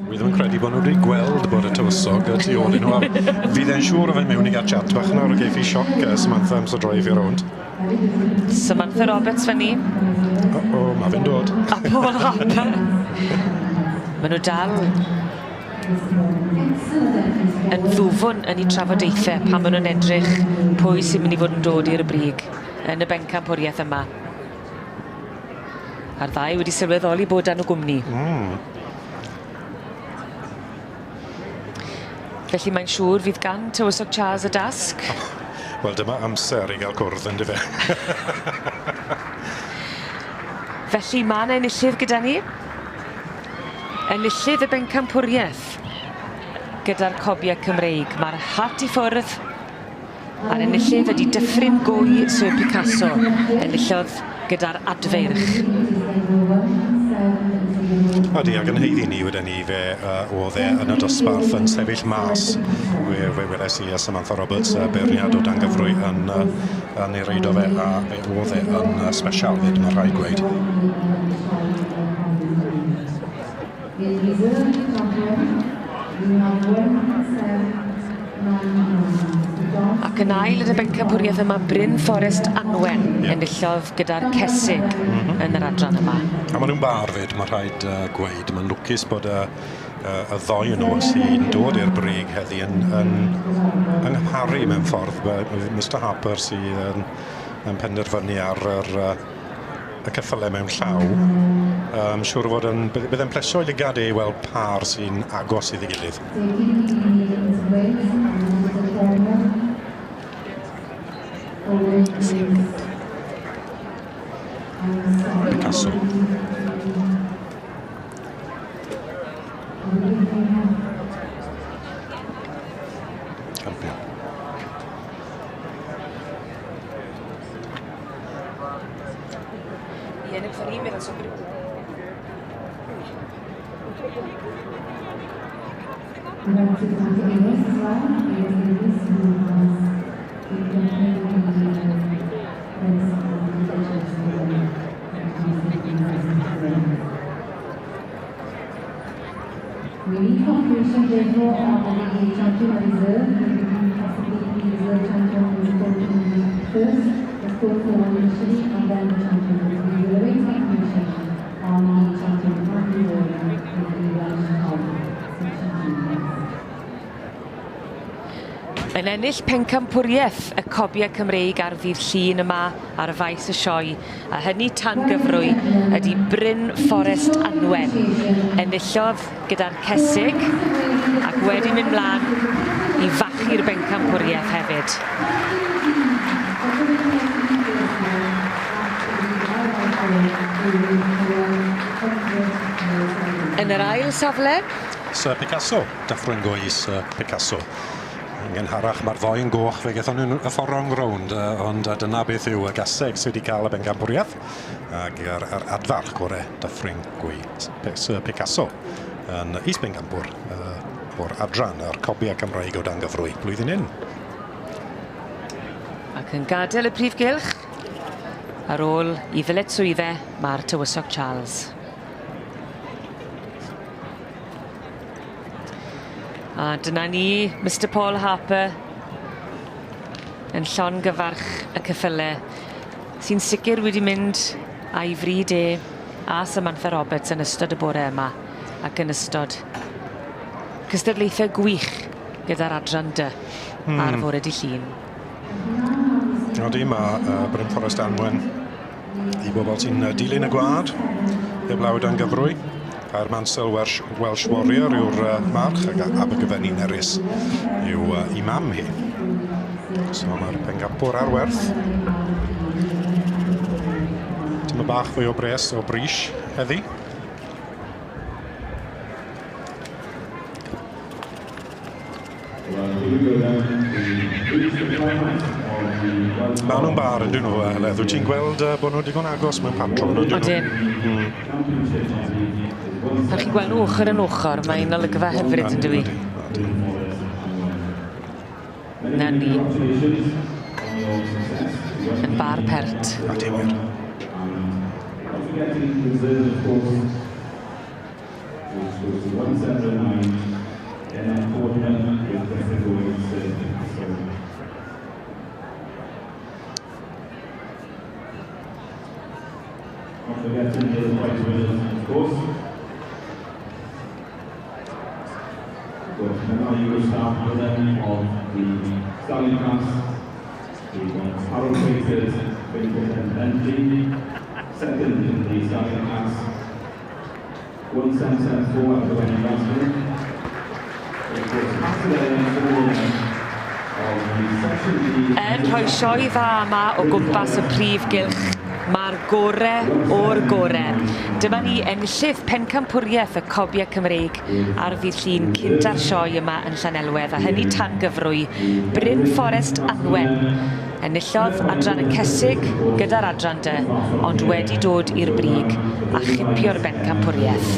Dwi ddim yn credu bod nhw wedi gweld bod y tywysog y tu ôl i nhw. Fydd e'n siŵr o fe mewn i gael chat bach nawr o geiff i sioc Samantha am so drive i rownd. Samantha Roberts fyny. Mae fe'n dod. A Paul Harper. Maen nhw dal yn ddwfwn yn eu trafodaethau pan maen nhw'n edrych pwy sy'n mynd i fod yn dod i'r brig yn y bencampwriaeth yma. A'r ddau wedi sylweddoli bod dan o gwmni. Felly mae'n siŵr fydd gan tywysog Charles y dasg. Wel, dyma amser i gael cwrdd yn dyfe. Felly mae yna enillydd gyda ni. Enillydd y bencampwriaeth gyda'r cobiau Cymreig. Mae'r hat i ffwrdd. A'r enillydd ydy Dyffryn Gwy Sir Picasso. Enillodd gyda'r adfeirch. Ydy, ac yn heiddi ni wedyn ni fe oedd e yn y dosbarth yn sefyll mas. Fe weles i Samantha Roberts beirniad o dangyfrwy yn ei reid o fe, a fe oedd e yn special fyd, mae rhaid gweud. Ac yn ail yn y bencampwriaeth yma, Bryn Forest Anwen enillodd gyda'r Cesig yn yr adran yma. A maen nhw'n bar fyd, mae rhaid gweud. Mae'n lwcus bod y ddoi yn nhw sy'n dod i'r brig heddi yn nghyparu mewn ffordd. Mr Harper sydd yn penderfynu ar y ceffylau mewn llaw. Siwr fod bydd e'n plesio i ligad i weld par sy'n agos iddi gilydd. Picasso. Campion. Ian yn ffynu meddwl so bryd. Yn ennill pencampwriaeth y cobiau Cymreig ar ddydd Llun yma ar y faes y sioe, a hynny tan gyfrwy ydy Bryn Forest Anwen. Enillodd gyda'r Cesig ac wedi mynd mlaen i fachu'r bencampwriaeth hefyd. Yn yr ail safle? Sir Picasso, Dyffryn Gwy Sir Picasso. Yn harach mae'r ddoi yn goch fe gaethon nhw'n y ffordd wrong rownd, ond dyna beth yw y gaseg sydd wedi cael y bencampwriaeth ac yr adfarch gore Dyffryn Gwy Sir Picasso yn is-bencampwr o'r adran yr cobiau Cymreig o dangyfrwy blwyddyn hyn. Ac yn gadael y prif gylch ar ôl i ddyletswyddau mae'r tywysog Charles. A dyna ni, Mr Paul Harper yn llongyfarch y ceffylau sy'n sicr wedi mynd a'i fryd a Samantha Roberts yn ystod y bore yma ac yn ystod cystadlaethau gwych gyda'r adran dy ar fore Dydd Llun. Ydy, mae Bryn Forest Anwen i bobl sy'n dilyn y gwlad heblaw dan gyfrwy. A'r Mansell Welsh Warrior yw'r march ac Abergyfenni Nerys yw imam hi. So mae'r pencampwr ar werth. Dyma bach fwy o bres o bris heddi. Maen nhw'n bar yn dyn nhw, Leddw. Ti'n gweld bod nhw digon agos mewn patrwm? Odyn. Pan chi'n gweld nhw ochr yn ochr, mae'n olygfa hyfryd yn dwi. Na ni. Yn bar pert. A dim wir. goes to 179, and then Portman with Preston Williams. Not forgetting the prize winners, of course. But now you will start with them of the Stallion class. We've got Harold Quakers, 2010, second in the Stallion class. 1774 after winning last minute. It was Saturday Yn rhoi sioe dda yma o gwmpas y prif gylch. Mae'r o'r gore. Dyma ni enillydd pencampwriaeth y cobiau Cymreig ar ddydd Llun cynt ar sioe yma yn Llanelwedd, a hynny tan gyfrwy Bryn Forest Anwen. Enillodd adran y Cesig gyda'r adran dy, ond wedi dod i'r brig a chipio'r bencampwriaeth.